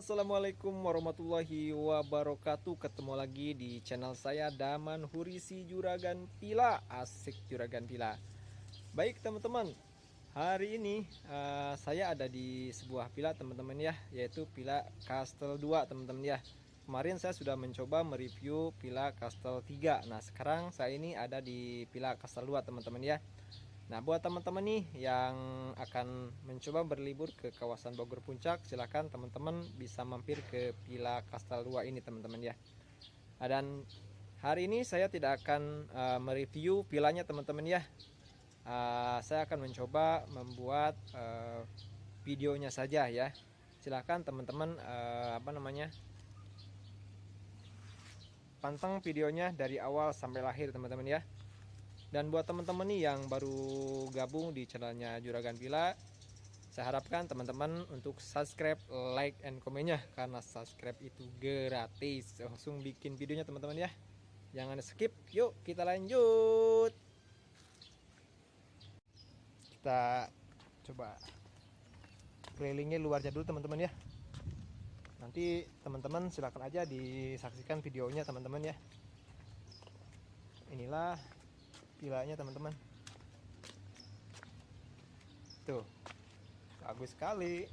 Assalamualaikum warahmatullahi wabarakatuh. Ketemu lagi di channel saya Daman Hurisi Juragan Pila. Asik Juragan Pila. Baik teman-teman, hari ini saya ada di sebuah villa teman-teman ya, yaitu Villa Castle 2 teman-teman ya. Kemarin saya sudah mencoba mereview Villa Castle 3. Nah sekarang saya ini ada di Villa Castle 2 teman-teman ya. Nah buat teman-teman nih yang akan mencoba berlibur ke kawasan Bogor Puncak, silahkan teman-teman bisa mampir ke Villa Castle 2 ini teman-teman ya. Dan hari ini saya tidak akan mereview villanya teman-teman ya. Saya akan mencoba membuat videonya saja ya. Silahkan teman-teman pantang videonya dari awal sampai akhir teman-teman ya. Dan buat teman-teman nih yang baru gabung di channelnya Juragan Pila, saya harapkan teman-teman untuk subscribe, like, and komennya, karena subscribe itu gratis. Langsung bikin videonya teman-teman ya, jangan skip. Yuk kita lanjut. Kita coba kelilingnya luar jadul teman-teman ya. Nanti teman-teman silakan aja disaksikan videonya teman-teman ya. Inilah villanya teman-teman. Tuh, bagus sekali.